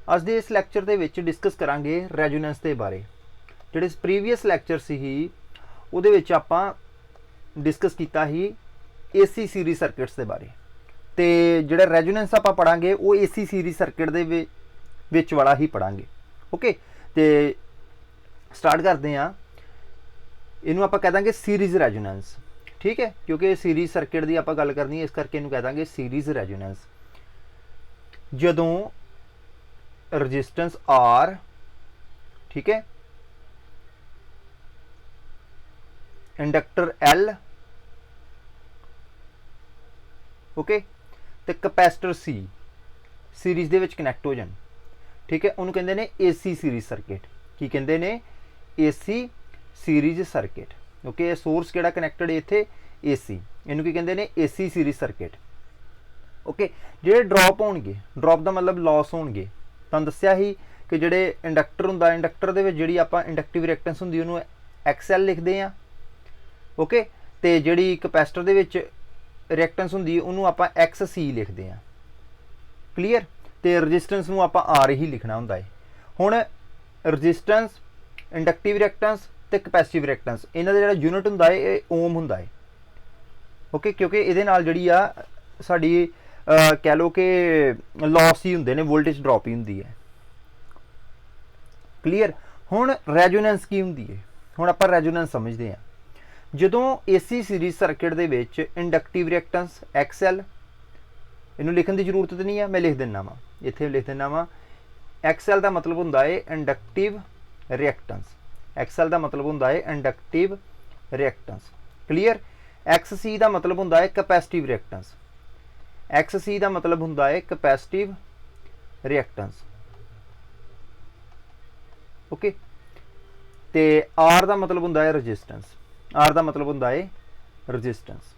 ਅੱਜ ਦੇ इस लैक्चर ਦੇ ਵਿੱਚ डिस्कस करांगे ਰੈਜ਼ੋਨੈਂਸ ਦੇ ਬਾਰੇ। ਜਿਹੜੇ ਪ੍ਰੀਵੀਅਸ ਲੈਕਚਰ ਸੀ ਉਹਦੇ ਵਿੱਚ ਆਪਾਂ डिस्कस ਕੀਤਾ ਸੀ AC ਸੀਰੀਜ਼ ਸਰਕਿਟਸ ਦੇ ਬਾਰੇ, ਤੇ ਜਿਹੜਾ ਰੈਜ਼ੋਨੈਂਸ ਆਪਾਂ ਪੜਾਂਗੇ ਉਹ AC ਸੀਰੀਜ਼ ਸਰਕਿਟ ਦੇ ਵਿੱਚ ਵਾਲਾ ਹੀ ਪੜਾਂਗੇ। ਓਕੇ, ਤੇ ਸਟਾਰਟ ਕਰਦੇ ਹਾਂ। ਇਹਨੂੰ ਆਪਾਂ ਕਹਿ ਦਾਂਗੇ ਸੀਰੀਜ਼ ਰੈਜ਼ੋਨੈਂਸ, ठीक है, क्योंकि सीरीज सर्किट की आप गल करनी है, इस करके इन्हू कह देंगे सीरीज रैजोनेंस। जदों रजिस्टेंस आर, ठीक है, इंडक्टर एल, ओके, तो कैपेसिटर सी सीरीज दे विच कनैक्ट हो जान, ठीक है, उन्होंने कहते हैं AC सीरीज सर्किट। की कहते हैं AC series circuit. Okay, source किहड़ा कनैक्टेड इत्थे AC, इनू की कहते हैं AC सीरीज सर्किट। ओके, जिहड़े ड्रॉप होणगे, ड्रॉप का मतलब लॉस होणगे, तुहानूं दस्सिया ही कि जिहड़े इंडक्टर हुंदा, इंडक्टर दे विच जिहड़ी आपां इंडक्टिव रिएक्टेंस हुंदी उहनूं XL लिखदे आ। ओके, ते जिहड़ी कैपेसिटर दे विच रिएक्टेंस हुंदी उहनूं आपां XC लिखदे आ। क्लीयर, ते रजिस्टेंस नूं आपां R ही लिखना हुंदा है। हुण रजिस्टेंस, इंडक्टिव रिएक्टेंस ते कैपेसिटिव रिएक्टेंस, इन्हां दा जिहड़ा यूनिट हुंदा है ये ओम हुंदा है। ओके, क्योंकि इहदे नाल जिहड़ी आ साडी कह लो कि लॉस ही हुंदे ने, वोल्टेज ड्रॉप ही हुंदी है। क्लीयर, हुण रैजोनेंस की हुंदी है, हुण आपां रैजोनेंस समझदे हां। जदों AC सीरीज सर्किट दे विच इंडक्टिव रिएक्टेंस XL, इहनूं लिखण दी जरूरत नहीं है, मैं लिख दिंदा वां, इत्थे लिख दिंदा वां। XL दा मतलब हुंदा है इंडक्टिव रिएक्टेंस, XL का मतलब होंदा है इंडक्टिव रिएक्टेंस। क्लीयर, XC का मतलब होंदा है कैपेसिटिव रिएक्टेंस, XC का मतलब होंदा है कैपेसिटिव रिएक्टेंस। ओके, ते R का मतलब होंदा है रजिस्टेंस, R का मतलब होंदा है रजिस्टेंस।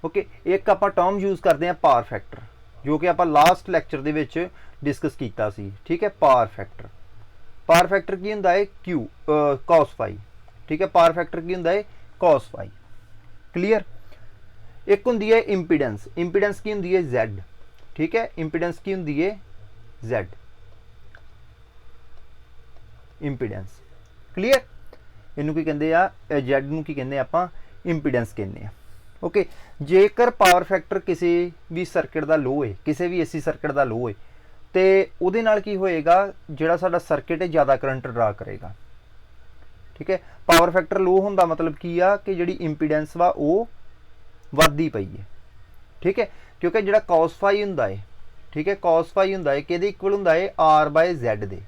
ओके, एक आपां टर्म यूज करते हैं पावर फैक्टर, जो कि आपां लास्ट लैक्चर दे विच डिस्कस कीता सी। ठीक है, पावर फैक्टर, पावर फैक्टर की हुंदा है Q cos फाई। ठीक है, पावर फैक्टर की हुंदा है cos फाई। क्लीयर, एक हुंदी है इंपीडेंस, इंपीडेंस की हुंदी है Z। ठीक है, इंपीडेंस की हुंदी है Z, इंपीडेंस। क्लीयर, इनू की कहंदे आ Z नू की कहंदे आपां इंपीडेंस कहंदे आ। ओके, जेकर पावर फैक्टर किसी भी सर्किट का लो है, किसी भी AC सर्किट का लो है, तो उहदे नाल की होएगा, जिहड़ा साडा सर्किट है ज़्यादा करंट ड्रा करेगा। ठीक है, पावर फैक्टर लो होंदा मतलब की आ कि जिहड़ी इंपीडेंस वा वो वधदी पई है। ठीक है, क्योंकि जिहड़ा cos फाई हुंदा है, ठीक है, cos फाई हुंदा है किहदे इक्वल हुंदा है R/Z दे।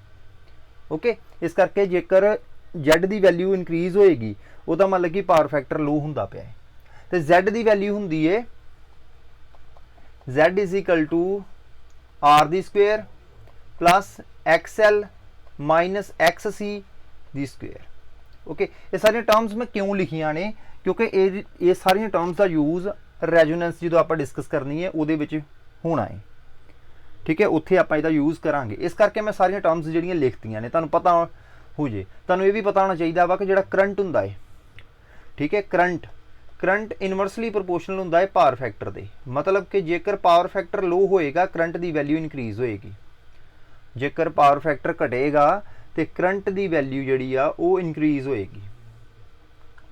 ओके, इस करके जेकर Z की वैल्यू इनक्रीज होएगी उहदा मतलब कि पावर फैक्टर लो हुंदा पिया है। तो Z की वैल्यू हुंदी है Z = R दी square plus XL minus XC दी स्क्वेयर। ओके, ये सारी टर्म्स मैं क्यों लिखियां ने, क्योंकि ये सारी टर्म्स का यूज़ रैजोनेंस जो आप डिस्कस करनी है वो होना है। ठीक है, उत्थे आप इसका यूज़ करांगे, इस करके मैं सारी टर्म्स जिहड़ियां लिखतियां ने, तुहानूं पता हो जे, तुहानूं ये भी पता होना चाहिए वा कि जिहड़ा करंट हुंदा है, ठीक है, करंट इनवर्सली प्रोपोर्शनल हुंदा है पावर फैक्टर दे। मतलब कि जेकर पावर फैक्टर लो होएगा करंट की वैल्यू इनक्रीज होएगी, जेकर पावर फैक्टर घटेगा तो करंट की वैल्यू जिहड़ी आ वो इनक्रीज होएगी।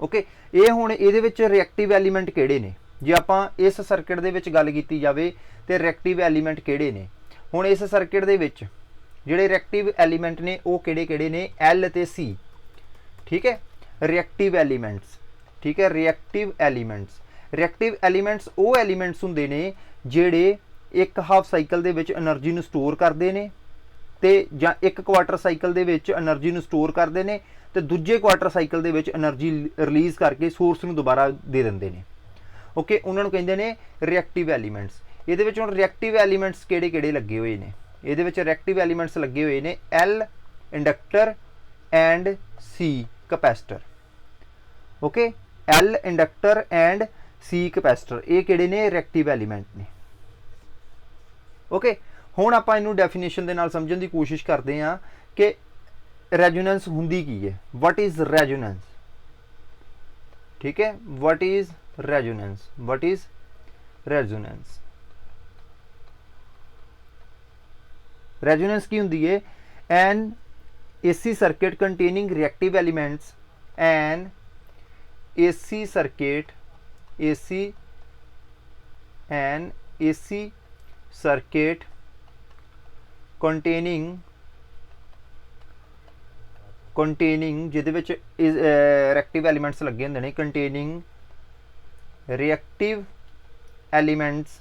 ओके, ये हुण इहदे विच रिएक्टिव एलीमेंट किहड़े ने, जे आपां इस सर्किट दे विच गल कीती जावे तो रिएक्टिव एलीमेंट किहड़े ने। हुण इस सर्किट दे विच जिहड़े रिएक्टिव एलीमेंट ने वो किहड़े ने, L ते C। ठीक है, रिएक्टिव एलीमेंट्स, ठीक है, रिएक्टिव एलीमेंट्स वो एलीमेंट्स हुंदे ने जिहड़े एक half cycle they which energy नूं स्टोर करदे ने, ते जां एक quarter cycle they which energy नूं स्टोर करदे ने, ते दूजे quarter cycle they which energy release करके सोर्स नूं दोबारा दे दिंदे ने। ओके, उन्हां नूं कहंदे ने रिएक्टिव एलीमेंट्स। इहदे विच हुण रिएक्टिव एलीमेंट्स किहड़े लगे हुए ने, इहदे विच रिएक्टिव एलीमेंट्स लगे हुए ने L inductor and C capacitor. Okay, L inductor and C capacitor, ये किहड़े ने, रिएक्टिव एलीमेंट ने। ओके, हुण आपां इहनूं डेफिनेशन दे नाल समझण दी कोशिश करते हैं कि रैजोनेंस हुंदी की है, वट इज़ रैजोनेंस। ठीक है, what is resonance, what is resonance. Resonance की हुंदी है an AC circuit containing reactive elements an AC circuit an AC circuit containing जिहदे विच रिएक्टिव एलिमेंट्स लगे हुंदे ने containing reactive elements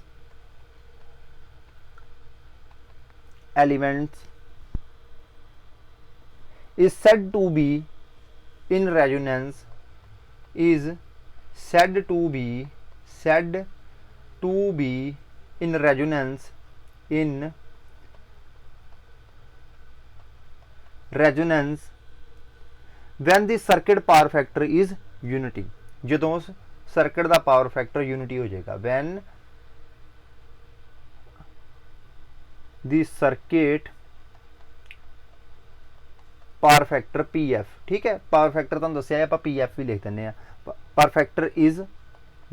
is said to be in resonance in resonance when the circuit power factor is unity ਜਦੋਂ circuit का power factor unity हो जाएगा when the circuit power factor PF ठीक है पावर फैक्टर तुहानूं दस्सिया आप PF भी लिख दिंदे आ पावर फैक्टर इज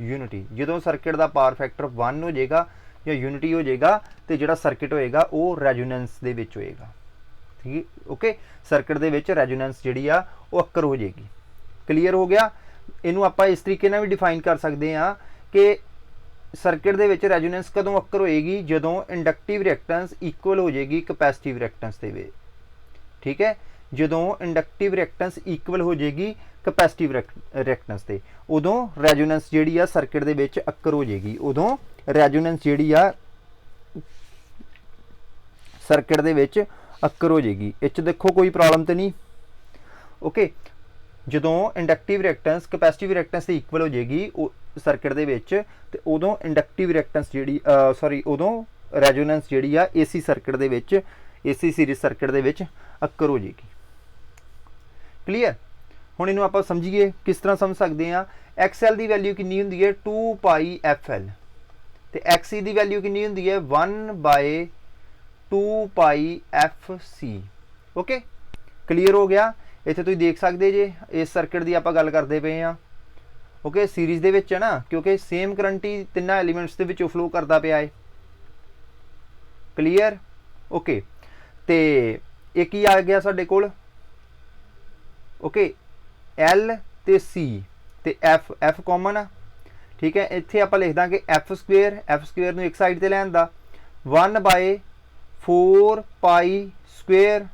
यूनिटी जो सर्किट का पावर फैक्टर 1 हो जाएगा या यूनिटी हो जाएगा तो जो सर्किट होएगा वो रेजोनेंस दे विच होएगा ठीक ओके सर्किट दे विच रेजोनेंस जिहड़ी आ वो अक्कर हो जाएगी क्लीयर हो गया इनू आप इस तरीके भी डिफाइन कर सकते हैं कि सर्किट दे विच रेजोनेंस कदों अक्कर होएगी जदों इंडक्टिव रिएक्टेंस इक्वल हो जाएगी कैपेसिटिव रिएक्टेंस दे विच ठीक है जदों इंडक्टिव रिएक्टेंस इक्वल हो जाएगी कैपेसिटिव रिएक्टेंस ते उदों रेजोनेंस जिहड़ी आ सर्किट दे विच अक्कर हो जाएगी उदों रेजोनेंस जिहड़ी आ सर्किट दे विच अक्कर हो जाएगी इस देखो कोई प्रॉब्लम तो नहीं ओके जदों इंडक्टिव रिएक्टेंस कैपेसिटिव रिएक्टेंस से इक्वल हो जाएगी सर्किट दे विच ते उदों इंडक्टिव रिएक्टेंस जिहड़ी सॉरी उदों रेजोनेंस जिहड़ी आ AC सर्किट दे विच AC सीरीज सर्किट दे विच अक्कर हो जाएगी क्लीयर हुण इनू आपां समझिए किस तरह समझ सकते हैं XL की वैल्यू कितनी हुंदी है 2πFL ते XC की वैल्यू कितनी हुंदी है 1/2πFC ओके क्लीयर हो गया इत्थे तुसीं देख सकते जे इस सर्किट की आपां गल करते पे हाँ ओके सीरीज़ दे विच है ना क्योंकि सेम करंट ही तिन्ना एलीमेंट्स दे विचों फ्लो करता पिया है क्लीयर ओके ते एक ही आ गया साडे कोल ओके L ते C ते F कॉमन आ ठीक है इत्थे आपां लिख दांगे F स्क्वेयर नूं एक साइड ते लैण दा 1/4π²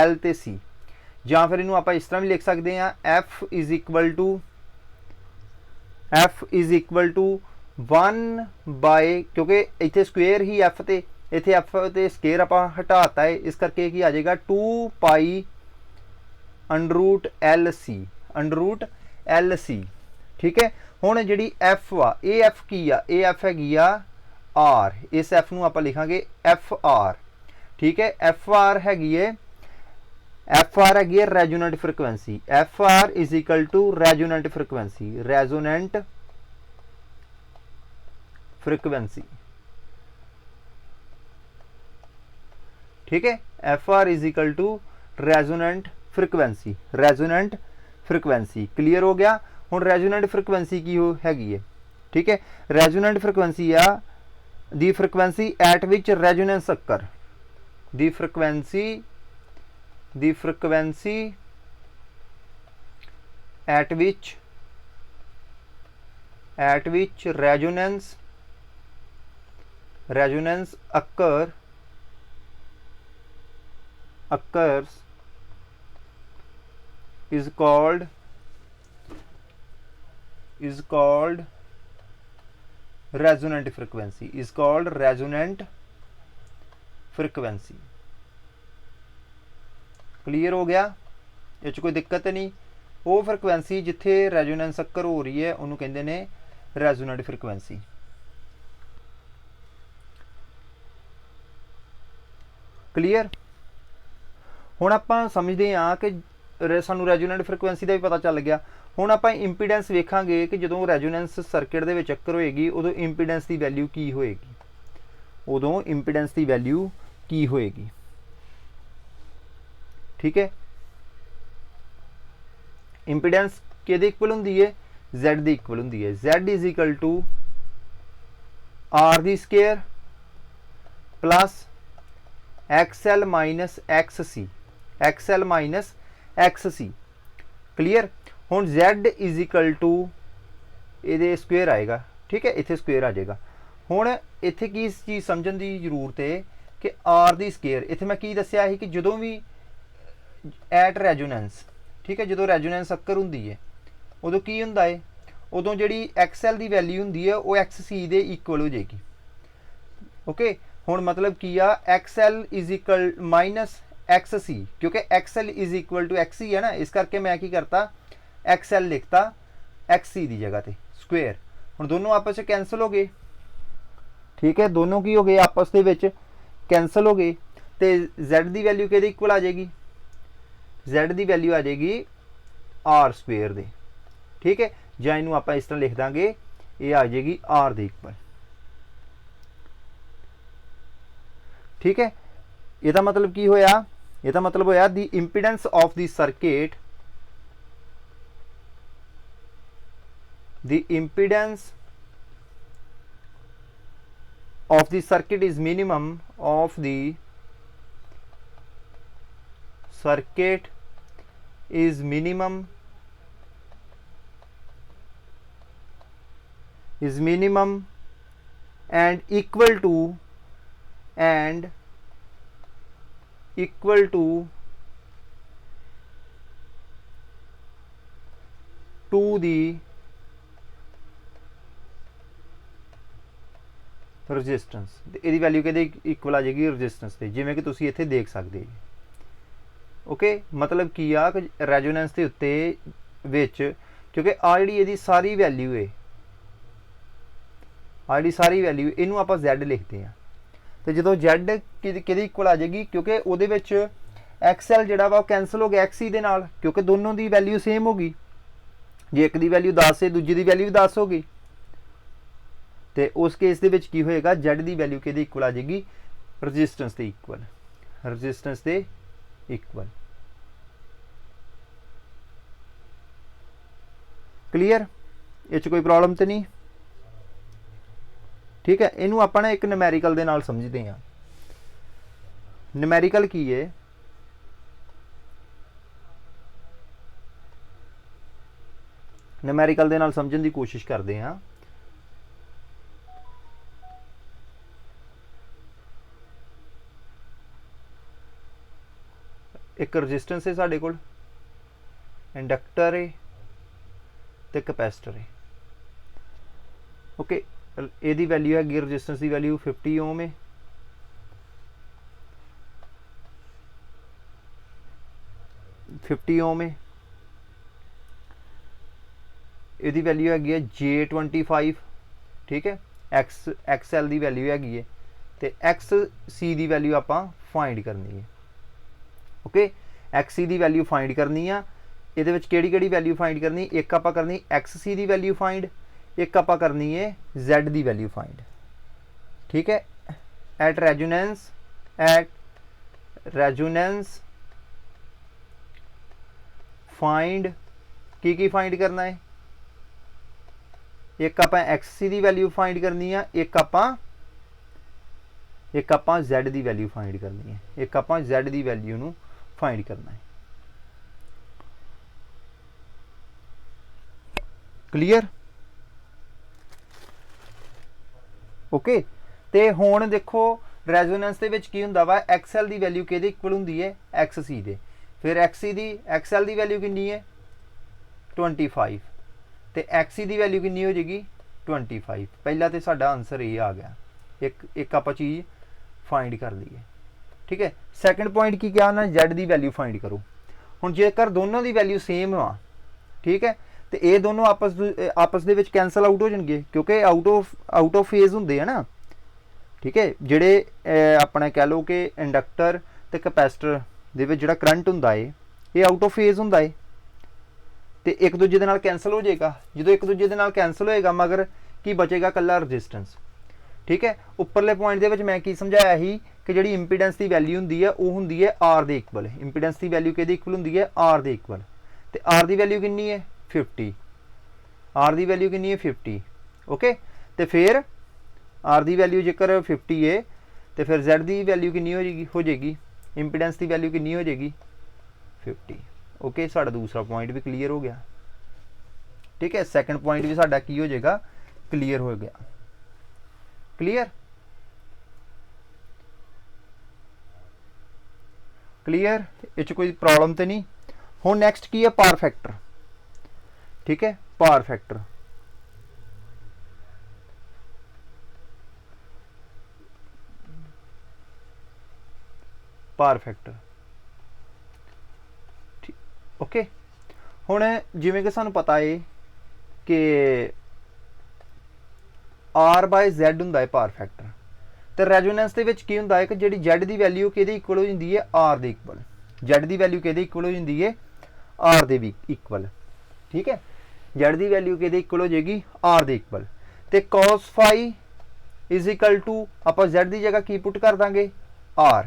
L ते C ਜਾਂ फिर इनू आप इस तरह भी लिख सकते हैं F is equal to 1 by क्योंकि इतने स्क्वेयर ही F ते इतने F ते स्केयर आप हटाता है इस करके की आ जाएगा 2π√LC ठीक है हुण जिहड़ी F आ ये F की आ ये F हैगी आ R इस F नूं आप लिखांगे FR ठीक है FR हैगी है FR हैगी है resonant frequency FR is equal to resonant frequency ठीक है FR is equal to resonant frequency clear हो गया हुण रेजोनेंट फ्रीक्वेंसी की हो हैगी है ठीक है रेजोनेंट फ्रीक्वेंसी आ the frequency at which resonance occurs the frequency at which resonance occurs is called resonant frequency clear हो गया इस कोई दिक्कत नहीं वो फ्रिक्वेंसी जिथे रेजोनेंस अक्कर हो रही है उन्होंने कहते हैं रेजोनेंट फ्रिक्वेंसी क्लीयर हुण आपां समझते हाँ कि सानू रेजोनेंट फ्रिक्वेंसी का भी पता चल गया हुण आपां इंपीडेंस वेखांगे कि जदों रेजोनेंस सर्किट दे विच अक्कर होएगी उदों इंपीडेंस की वैल्यू की होएगी ठीक है इंपीडेंस के इक्वल होंदी है Z दी इक्वल होंदी है Z is equal to R the square plus XL minus XC, XL minus XC। Clear. हुण Z इज इक्वल टू ये स्क्वेयर आएगा, ठीक है, इत्थे स्क्वेयर आ जाएगा। हुण इत्थे की चीज़ समझण की जरूरत है कि R दी स्केयर, इत्थे मैं की दस्सिया कि जदों भी एट रेजोनेंस, ठीक है, जो रेजोनेंस अक्कर हुंदी है उदों की हुंदा है, उदों जिहड़ी XL दी वैल्यू हुंदी है वो XC दे इक्वल हो जाएगी। ओके, हुण मतलब की आ XL is equal minus XC, क्योंकि XL is equal to XC है ना, इस करके मैं की करता XL लिखता XC दी जगह ते स्क्वेयर। हुण दोनों आपस में कैंसल हो गए, ठीक है, दोनों की हो गए आपस दे विच कैंसल हो गए, तो Z दी वैल्यू किहदे इक्वल आ जाएगी, Z दी वैल्यू आ जाएगी R स्क्वेयर दे, ठीक है, जां इनू आपां इस तरह लिख देंगे, ये आ जाएगी R दे इक्वल, ठीक है। इहदा मतलब की होया, इहदा मतलब होया the impedance of the circuit, the impedance of the circuit is minimum of the circuit is minimum and equal to the resistance. ਇਹਦੀ वैल्यू कहते इक्वल आ जाएगी रजिस्टेंस से, जिमें कि तुसी इत्थे देख सकते हो। ओके, मतलब की आ रेजोनेंस के उत्ते विच, क्योंकि आ जिहड़ी इहदी सारी वैल्यू है, आ जिहड़ी सारी वैल्यू इनू आपां Z लिखते हैं, तो जो Z किहदे इक्वल आ जाएगी, क्योंकि उहदे विच XL जिहड़ा वा कैंसल हो गया XC दे नाल, क्योंकि दोनों की वैल्यू सेम होगी। जे एक दी वैल्यू 10 है, दूजी की वैल्यू भी 10 होगी, तो उस केस दे विच की होएगा, Z दी वैल्यू किहदे इक्वल आ जाएगी, रजिस्टेंस दे इक्वल, रजिस्टेंस दे इक्वल। क्लीयर, इस कोई प्रॉब्लम तो नहीं, ठीक है। इनू आपां ना एक न्यूमेरिकल दे नाल समझते हैं। न्यूमेरिकल की है, न्यूमेरिकल दे नाल समझण दी कोशिश करते हैं। एक रजिस्टेंस है साढ़े कोल, इंडक्टर है तो कैपेसिटर है। ओके, यदी वैल्यू है रजिस्टेंस की वैल्यू 50 ओम है, यदी वैल्यू है J25, ठीक है, XL की वैल्यू है, तो XC की वैल्यू आपां फाइंड करनी है। ओके, XC की वैल्यू फाइंड करनी आ, ये कि वैल्यू फाइंड करनी, एक आप करनी XC की वैल्यू फाइंड, एक आप करनी है Z की वैल्यू फाइंड, ठीक है। एट रेजोनेंस फाइंड की फाइंड करना है, एक आप XC की वैल्यू फाइंड करनी है, एक आप Z की वैल्यू फाइंड करनी है, एक आप Z की वैल्यू नू फाइंड करना है। क्लीयर। ओके, तो हुण देखो रेजोनेंस दे विच की हुंदा वा, XL की वैल्यू किहदे इक्वल हुंदी है, XC दे, फिर XL की वैल्यू कितनी है 25, तो XC की वैल्यू कितनी हो जाएगी 25। पहला तो साडा आंसर ये आ गया, एक आप चीज़ फाइंड कर ली है, ठीक है। सैकेंड पॉइंट की क्या ना, Z की वैल्यू फाइंड करो। हुण जेकर दोनों की वैल्यू सेम आ, ठीक है, तो ये दोनों आपस दे विच कैंसल आउट हो जाएंगे, क्योंकि आउट ऑफ फेज होंगे है ना, ठीक है। जिहड़े अपना कह लो कि इंडक्टर तो कैपेसिटर दे विच जिहड़ा करंट हुंदा है, ये आउट ऑफ फेज हुंदा है, तो एक दूजे दे नाल कैंसल हो जाएगा। जो एक दूजे दे नाल कैंसल होएगा, मगर की बचेगा कल्ला रजिस्टेंस, ठीक है। उपरले पॉइंट दे विच मैं की समझाया ही कि जिहड़ी इंपीडेंस की वैल्यू हुंदी है वो हुंदी है R दे इक्वल। इंपीडेंस की वैल्यू किहदे इक्वल हुंदी है, R दे इक्वल, तो R की वैल्यू कितनी है 50, R की वैल्यू कितनी है 50। ओके, तो फिर R की वैल्यू जेकर 50 है तो फिर Z की वैल्यू कितनी हो जाएगी, इंपीडेंस की वैल्यू कितनी हो जाएगी 50। ओके, साड़ा दूसरा पॉइंट भी क्लीयर हो गया। ठीक है, सैकेंड पॉइंट भी साड़ा की हो जाएगा, क्लीयर हो गया। क्लीयर क्लीयर, इस कोई प्रॉब्लम तो नहीं। हुण नैक्सट की है पावर फैक्टर। ठीक है, power factor power factor okay. हुण जिवें कि सानूं पता है कि R बाय Z हुंदा है पावर फैक्टर, तो रेजोनेंस के की हुंदा है कि जिहड़ी Z की वैल्यू कि इक्वल हो जाती है R के इक्वल, Z की वैल्यू कि इक्वल हो जाती है R के भी इक्वल। ठीक है, Z की वैल्यू कि इक्वल हो जाएगी R के इक्वल, तो cos phi is equal to आप Z की जगह की पुट कर देंगे R,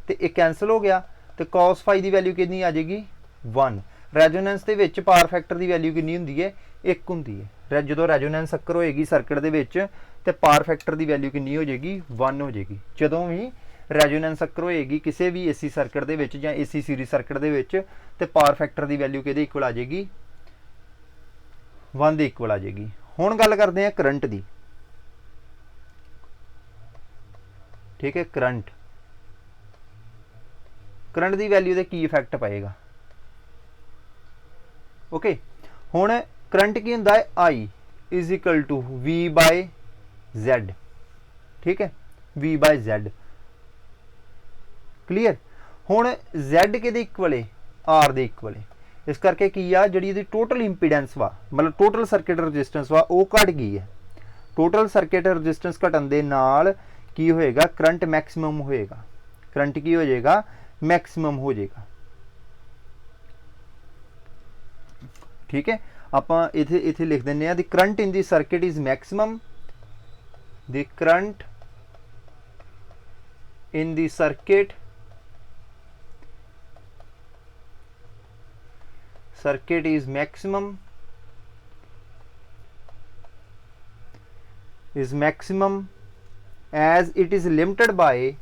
तो एक कैंसल हो गया, तो cos फाई की वैल्यू कितनी आ जाएगी 1। रेजोनेंस के विच पावर फैक्टर की वैल्यू कितनी होंदी है 1 होंदी है। जो रेजोनेंस अकर होएगी सर्किट दे विच ते पावर फैक्टर की वैल्यू कितनी हो जाएगी 1 हो जाएगी। जदों भी रेजोनेंस अकर होएगी किसी भी AC सर्किट दे विच जां AC सीरीज सर्किट दे विच, ते पावर फैक्टर की वैल्यू किहदे इक्वल आ जाएगी 1 दे इक्वल आ जाएगी। हुण गल करते हैं करंट की। ठीक है, करंट की वैल्यू दे की इफैक्ट पाएगा। ओके, हुण करंट की हुंदा है I is equal to V by Z। ठीक है, V बाय Z क्लीयर। हुण Z किहदे इक्वल है R दे इक्वल है, इस करके की आ जिहड़ी टोटल इंपीडेंस वा मतलब टोटल सर्किट रजिस्टेंस वा वो घट गई है। टोटल सर्किट रजिस्टेंस घटन दे नाल की होएगा करंट मैक्सिमम होएगा, करंट की हो जाएगा मैक्सिमम हो जाएगा। ठीक है, आप इथे लिख दें the current in the circuit is maximum, the current in the circuit is maximum as it is limited by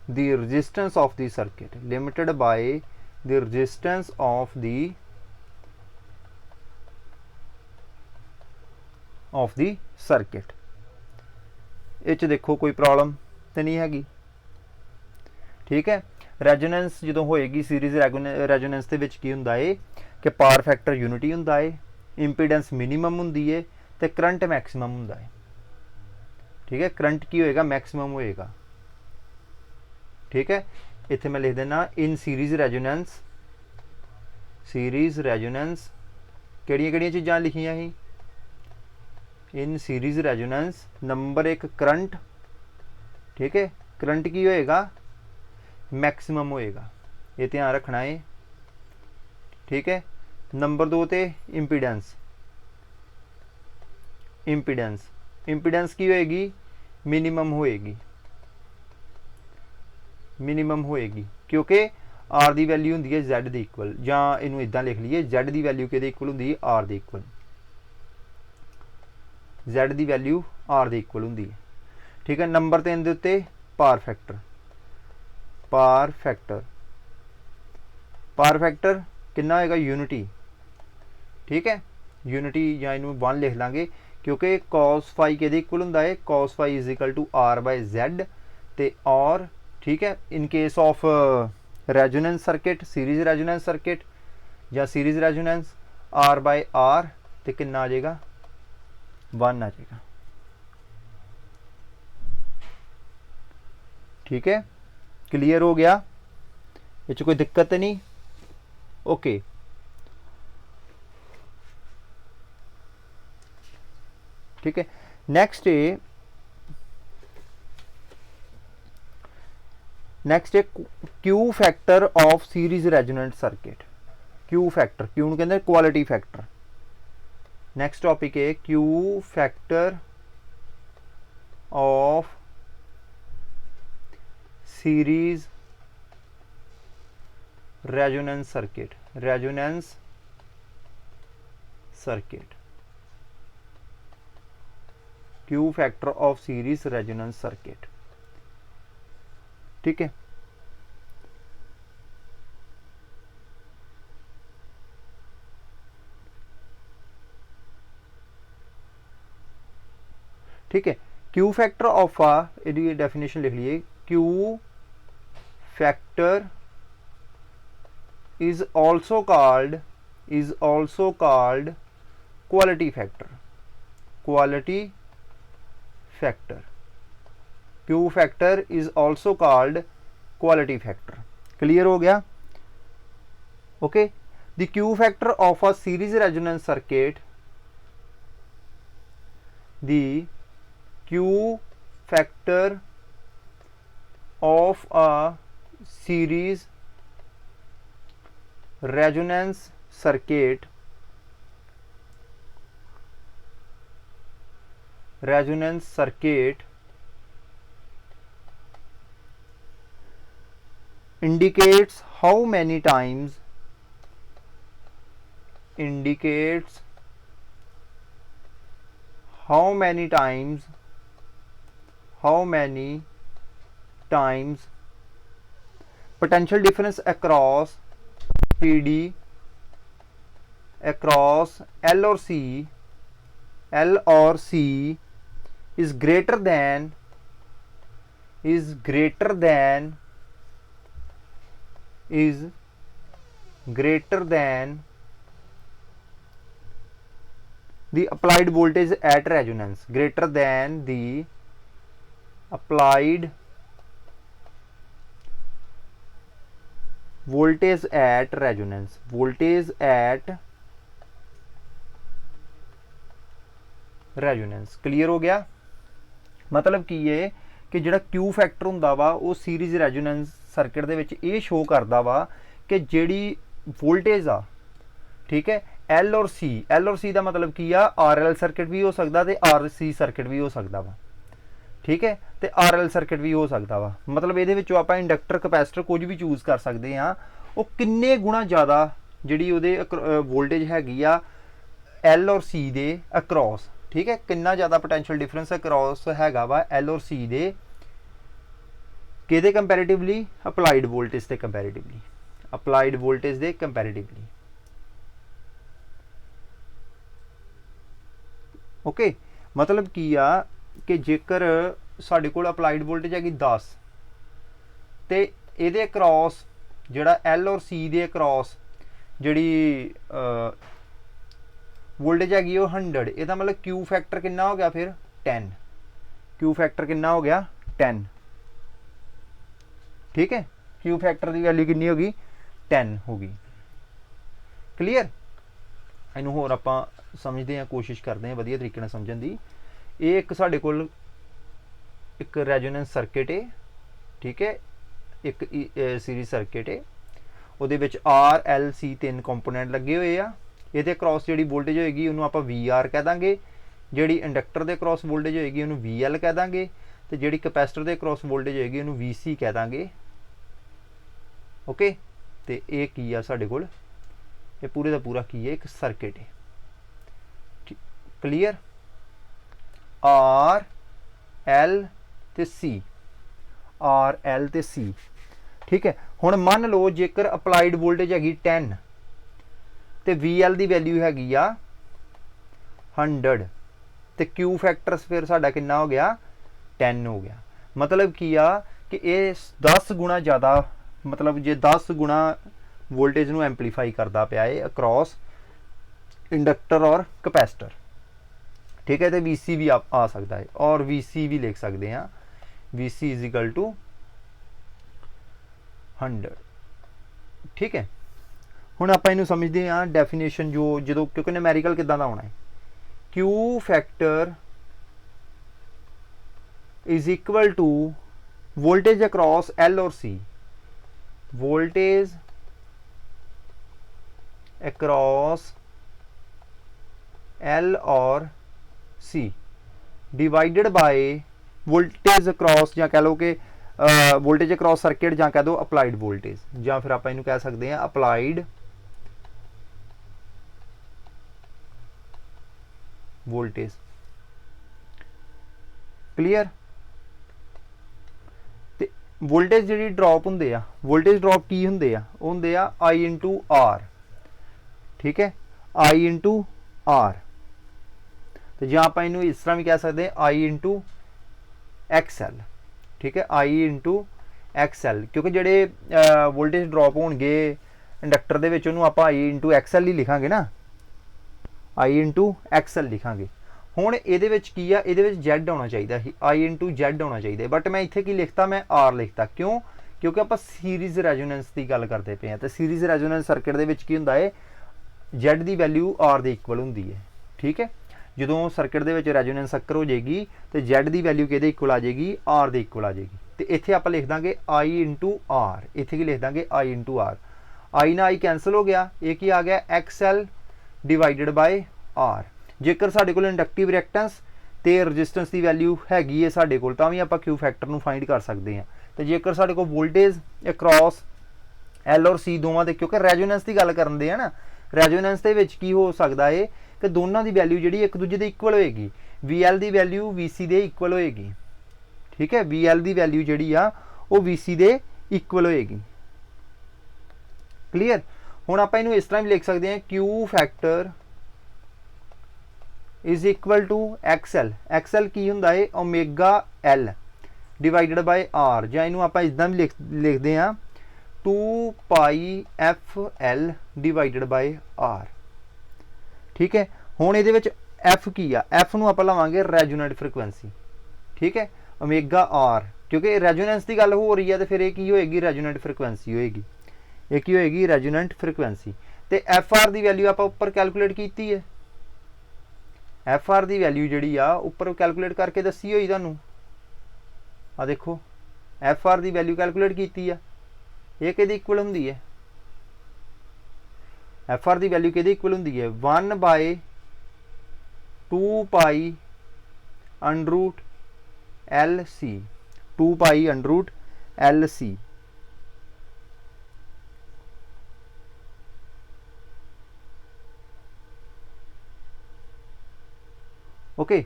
the resistance of the circuit, limited by the resistance of the circuit. इस देखो कोई problem तो नहीं हैगी। ठीक है, resonance जो होएगी सीरीज रेजोनेंस के विच की हुंदा है कि पावर फैक्टर यूनिटी हुंदा है, इंपीडेंस मिनीमम हुंदी है, तो करंट मैक्सिमम हुंदा है। ठीक है, करंट की होएगा मैक्सिमम होएगा। ठीक है, इत्थे मैं लिख देना इन सीरीज रेजोनेंस किहड़ियां चीज़ां लिखियां ही in series resonance. Number 1 current. ठीक है, करंट की होएगा मैक्सिमम होएगा, ये ध्यान रखना है। ठीक है, नंबर 2 ते इंपीडेंस की होएगी मिनिमम होएगी क्योंकि R की वैल्यू होंदी है Z की इक्वल, जां इनू इदां लिख लीए Z की वैल्यू किहदे इक्वल होंदी है R की इक्वल, Z की वैल्यू R के इक्वल होंदी है। ठीक है, नंबर 3 के उत्ते पावर फैक्टर कितना होएगा यूनिटी। ठीक है, यूनिटी या इनू 1 लिख लांगे क्योंकि cos फाई किहदे इक्वल होंदा है cos phi is equal to R by Z ते और। ठीक है, in case of resonance circuit, series resonance circuit या series resonance R by R तो कितना आ जाएगा 1 आ जाएगा। ठीक है, क्लियर हो गया, ये कोई दिक्कत नहीं। ओके, ठीक है, नेक्स्ट है Q factor of series resonant circuit. Q factor, Q कहते हैं क्वालिटी फैक्टर। नेक्स्ट टॉपिक है Q factor of series resonance circuit, Q factor of series resonance circuit। ठीक है, ठीक है। Q फैक्टर ऑफ ये डेफिनेशन लिख लिए, Q factor is also called quality factor, Q factor is also called quality factor। Clear हो गया? Okay, the Q factor of a series resonance circuit, the Q factor of a series resonance circuit indicates how many times potential difference across PD across L or C is greater than the applied voltage at resonance, greater than the applied voltage at resonance, clear हो गया? मतलब की है कि जिहड़ा Q factor हुंदा वा वो सीरीज रेजोनेंस सर्किट दे विच ये शो करदा वा कि जिहड़ी वोल्टेज आ, ठीक है, L और C का मतलब की आ RL सर्किट भी हो सकदा ते RC सर्किट भी हो सकदा वा, ठीक है, ते RL सर्किट भी हो सकदा वा। मतलब इहदे विचों आपां इंडक्टर कैपेसिटर कुछ भी चूज कर सकते हैं, वो किन्ने गुणा ज़्यादा जिहड़ी उहदे वोल्टेज हैगी आ L और C दे अक्रॉस, ठीक है, कितना ज़्यादा पोटेंशियल डिफरेंस अक्रॉस हैगा वा L और C दे किहदे कंपैरेटिवली, अप्लाइड वोल्टेज दे कंपैरेटिवली, ओके। मतलब की आ कि जेकर साडे कोल अप्लाइड वोल्टेज हैगी 10 ते इहदे अक्रॉस जिहड़ा L और C दे अक्रॉस जिहड़ी वोल्टेज हैगी वो 100, इहदा मतलब Q फैक्टर कितना हो गया फिर 10, Q फैक्टर कितना हो गया 10, ठीक है, Q फैक्टर की वैल्यू कितनी होगी 10 होगी। क्लीयर? इनू होर आपां समझते हैं, कोशिश करते हैं वधिया तरीके नाल समझण दी। ये एक साडे कोल एक रेजोनेंस सर्किट है, ठीक है, एक सीरीज सर्किट है, उहदे विच RLC 3 कंपोनेंट लगे हुए आ। ये क्रॉस जी वोल्टेज होएगी उन्होंने आप VR कह देंगे, जी इंडक्टर के क्रॉस वोल्टेज होएगी उन्होंने VL कह देंगे, तो जी कैपेसिटर के क्रॉस वोल्टेज होएगी उन्होंने VC कह देंगे। ओके, तो ये की आ साडे कोल, ये पूरे का पूरा की है एक सर्किट है। क्लीयर? RL ते C, ठीक है। हुण मान लो जेकर अप्लाइड वोल्टेज हैगी 10 तो VL की वैल्यू हैगी आ 100, तो Q फैक्टर फिर साडा कितना हो गया 10 हो गया। मतलब की आ कि ये 10 गुणा ज़्यादा, मतलब जे 10 गुणा वोल्टेज नू एंपलीफाई करता पिया है अक्रॉस इंडक्टर और कैपेसिटर, ठीक है। तो VC भी आ सकता है और VC भी लिख सकते हैं, VC इज इक्वल टू 100, ठीक है। हुण आपां इहनूं समझते हैं डेफिनेशन जो क्योंकि न्यूमेरिकल किदां दा होना है, Q factor is equal to voltage across L और C, वोल्टेज अक्रॉस L और C divided by voltage across, या कह लो कि वोल्टेज अक्रॉस सर्किट ਜਾਂ कह दो अप्लाइड वोल्टेज ਜਾਂ फिर आप इनू कह सकते हैं अप्लाइड वोल्टेज। क्लीयर। ते वोल्टेज जी ड्रॉप होंगे आ, वोल्टेज ड्रॉप की होंगे आ, वो होंगे आ आई इंटू आर। ठीक है, आई इंटू आर। तो ਜਾਂ आप इनू इस तरह भी कह सकते हैं आई इंटू एक्सएल। ठीक है, आई इंटू एक्सएल, क्योंकि जोड़े वोल्टेज ड्रॉप होंगे इंडक्टर के आप आई इंटू एक्सएल ही लिखांगे ना, आई इंटू एक्सएल लिखांगे। हुण ये की आ, ये जैड होना चाहिए, आई इंटू जैड होना चाहिए, बट मैं इत्थे की लिखता, मैं आर लिखता। क्यों? क्योंकि आप सीरीज़ रेजोनेंस की गल करते पे हैं, तो सीरीज़ रेजोनेंस सर्किट दे विच की हुंदा है जैड की वैल्यू आर दे इक्वल होंदी है। ठीक है, जो सर्किट दे विच रेजोनेंस अकर हो जाएगी तो जैड की वैल्यू किहदे इक्वल आ जाएगी, आर दे इक्वल आ जाएगी। तो इत्थे आप लिख देंगे आई इंटू आर, इत्थे की लिख देंगे आई इंटू आर। आई ना आई कैंसल हो गया, एक ही आ गया एक्सएल डिवाइडेड बाय आर। जेकर साडे कोल इंडक्टिव रिएक्टेंस ते रजिस्टेंस की वैल्यू हैगी है साडे कोल, तां वी आपां क्यू फैक्टर नूं फाइंड कर सकते हैं। तो जेकर साडे कोल वोल्टेज अक्रॉस एल और सी दोवां दे, क्योंकि रेजोनेंस की गल करदे आ ना, रेजोनेंस दे विच की हो सकदा है कि दोनों की वैल्यू जी एक दूजे के इक्वल होएगी, वी एल की वैल्यू वी सी दे इक्वल होएगी। ठीक है, वी एल की वैल्यू जी आ वो वी सी दे इक्वल होएगी। क्लीयर। हुण आपां इहनूं इस तरह भी लिख सकते हैं Q factor is equal to XL. XL की हुंदा है omega L divided by R, जां इहनूं आपां इदां भी लिखते हैं 2 pi F L divided by R. ठीक है, हुण इहदे विच एफ की आ, एफ नूं आपां लवांगे रेजोनेंट फ्रीक्वेंसी। ठीक है, ओमेगा आर, क्योंकि रेजोनेंस की गल हो रही है तो फिर ये की होएगी, रेजोनेंट फ्रीक्वेंसी होएगी, ये की होएगी रेजोनेंट फ्रीक्वेंसी। तो एफ आर की वैल्यू आपां उपर कैलकुलेट की है, एफ आर की वैल्यू जी आ उपर कैलकुलेट करके दसी हुई तुहानूं, आ देखो एफ आर की वैल्यू कैलकुलेट की है, ये किहदे इक्वल हुंदी है, एफ आर की वैल्यू किहदे इक्वल हुंदी है 1/2 पाई अंडरूट एल सी, 2 पाई अंडरूट एल सी। ओके,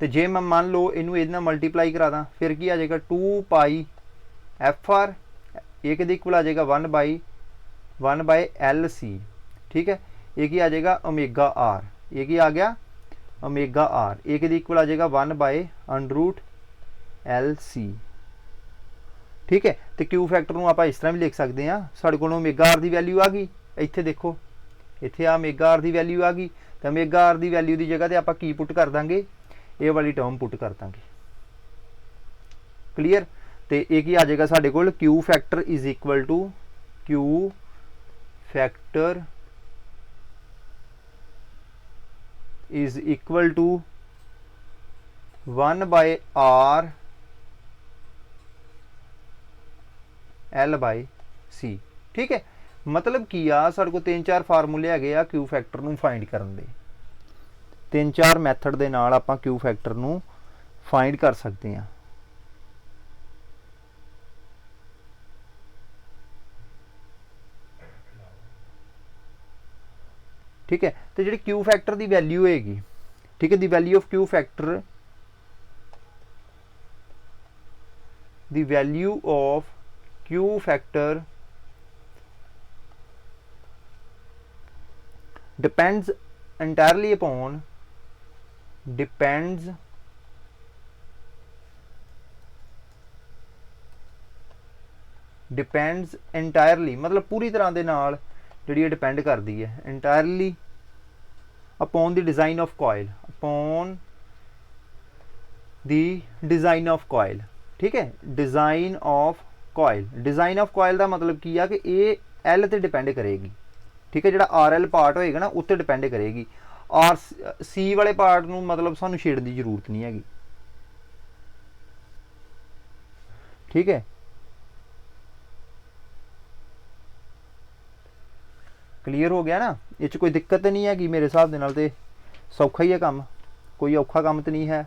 तो जे मैं मान लो इनू इहदे नाल मल्टीप्लाई करा दा, फिर की आ जाएगा 2 पाई एफ आर, ये किहदे इक्वल आ जाएगा 1 बाय एल सी। ठीक है, ये की आ जाएगा ओमेगा आर, ये की आ गया ओमेगा आर, ये किहदे इक्वल आ जाएगा 1/√LC। ठीक है, तो क्यू फैक्टर नूं आपां इस तरह भी लिख सकते हैं, साडे कोल ओमेगा आर की वैल्यू आ गई, इत्थे देखो इत्थे आ ओमेगा आर की वैल्यू आ गई, तो ओमेगा आर की वैल्यू की जगह ते आपां की पुट कर देंगे, ये वाली टर्म पुट कर देंगे। क्लीयर। तो ये की आ जाएगा साडे कोल Q factor is equal to Q factor is equal to 1/R L/C। ठीक है, मतलब की आ साडे कोल 3-4 फार्मूले हैगे आ क्यू फैक्टर नूं फाइंड करन दे, 3-4 मैथड दे नाल आपां क्यू फैक्टर नूं फाइंड कर सकते हैं। ठीक है, तो जी क्यू फैक्टर की वैल्यू होएगी, ठीक है, the value of Q factor, the value of Q factor depends entirely upon depends entirely मतलब पूरी तरह दे नाल जिहड़ी डिपेंड करती है entirely upon the design of coil, upon the design of coil। ठीक है, design of coil, design of coil का मतलब की है कि ये एल ते डिपेंड करेगी। ठीक है, जो आर एल पार्ट होएगा ना उत्ते डिपेंड करेगी, आर सी वाले पार्ट नूं मतलब सानू छेड़न की जरूरत नहीं हैगी। ठीक है, क्लीयर हो गया ना, ये कोई दिक्कत नहीं हैगी, मेरे हिसाब दे नाल ते सौखा ही है काम, कोई औखा काम तो नहीं है।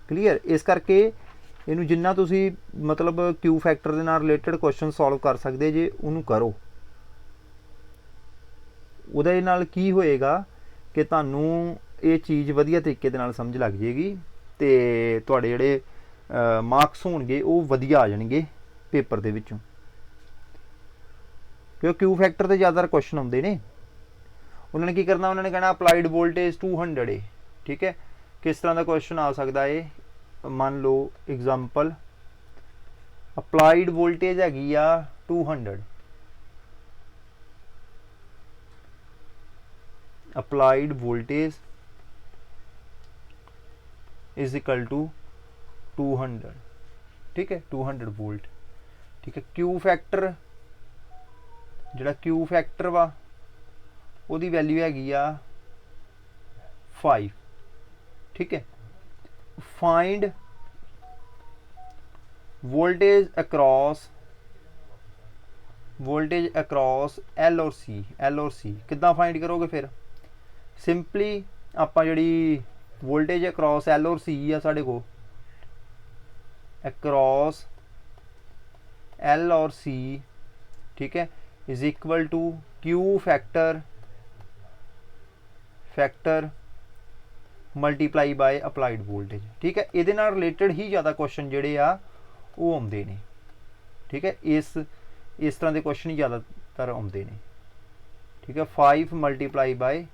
क्लीयर। इस करके ਇਹਨੂੰ ਜਿੰਨਾ ਤੁਸੀਂ ਮਤਲਬ ਕਿਊ ਫੈਕਟਰ ਦੇ ਨਾਲ ਰਿਲੇਟਡ ਕੁਐਸਚਨ ਸੋਲਵ ਕਰ ਸਕਦੇ ਜੇ ਉਹਨੂੰ ਕਰੋ। ਉਹਦੇ ਨਾਲ ਕੀ ਹੋਏਗਾ ਕਿ ਤੁਹਾਨੂੰ ਇਹ ਚੀਜ਼ ਵਧੀਆ ਤਰੀਕੇ ਦੇ ਨਾਲ ਸਮਝ ਲੱਗ ਜਾਏਗੀ ਤੇ ਤੁਹਾਡੇ ਜਿਹੜੇ ਮਾਰਕਸ ਹੋਣਗੇ ਉਹ ਵਧੀਆ ਆ ਜਾਣਗੇ ਪੇਪਰ ਦੇ ਵਿੱਚੋਂ, ਕਿਉਂਕਿ ਕਿਊ ਫੈਕਟਰ ਤੇ ਜ਼ਿਆਦਾ ਕੁਐਸਚਨ ਆਉਂਦੇ ਨੇ। ਉਹਨਾਂ ਨੇ ਕੀ ਕਰਨਾ, ਉਹਨਾਂ ਨੇ ਕਹਿਣਾ ਅਪਲਾਈਡ ਵੋਲਟੇਜ 200 ਹੈ, ਠੀਕ ਹੈ। ਕਿਸ ਤਰ੍ਹਾਂ ਦਾ ਕੁਐਸਚਨ ਆ ਸਕਦਾ ਹੈ, ਮੰਨ ਲਓ ਐਗਜ਼ਾਮਪਲ ਅਪਲਾਈਡ ਵੋਲਟੇਜ ਹੈਗੀ ਆ 200, applied voltage is equal to 200, ठीक है, 200 वोल्ट, ठीक है। क्यू फैक्टर जिहड़ा क्यू फैक्टर वा ओदी वैल्यू हैगी आ 5, ठीक है। फाइंड वोल्टेज अक्रॉस एल और सी। किद्दां फाइंड करोगे फिर, सिंपली आपां जिहड़ी वोल्टेज अक्रॉस एल और सी आ साढ़े को, अक्रॉस एल और सी, ठीक है, is equal to Q factor multiply by applied voltage, ठीक है। इहदे नाल रिलेटेड ही ज़्यादा क्वेश्चन जिहड़े आ वो आउंदे ने, ठीक है। इस तरह के क्वेश्चन ही ज़्यादातर आउंदे ने, ठीक है। 5 मल्टीप्लाई बाय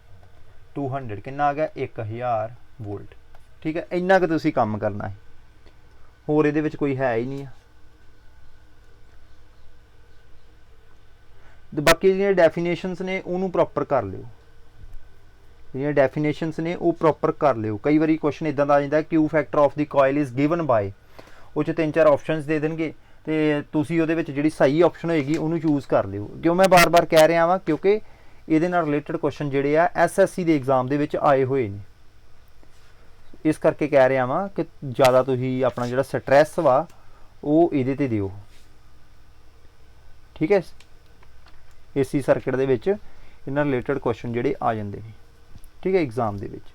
200 कितना आ गया 1000 वोल्ट, ठीक है। इन्ना कि तुसीं काम करना है, होर इहदे विच कोई है ही नहीं है। बाकी जिहड़ियां डेफिनेशनस ने उहनूं प्रॉपर कर लिओ, जिहड़ियां डेफिनेशनस ने वो प्रॉपर कर लिओ। कई बारी क्वेश्चन इदां दा आ जांदा Q factor of the coil is given by, वो 3-4 ऑप्शनस दे देणगे ते तुसीं उहदे विच जिहड़ी सही ऑप्शन होएगी उहनूं चूज़ कर लिओ। क्यों मैं बार बार कह रहा वां, क्योंकि इहदे नाल रिलेटेड क्वेश्चन जिहड़े आ SSC दे एग्जाम दे विच आए होए ने, इस करके कह रहा वां कि ज़्यादा तुसीं अपना जिहड़ा स्ट्रैस वा वो इहदे ते दिओ, ठीक है। AC सर्किट दे विच इन्हां रिलेटेड क्वेश्चन जिहड़े आ जांदे ने, ठीक है, एग्जाम दे विच।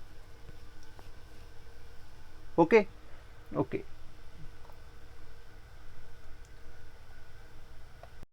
ओके।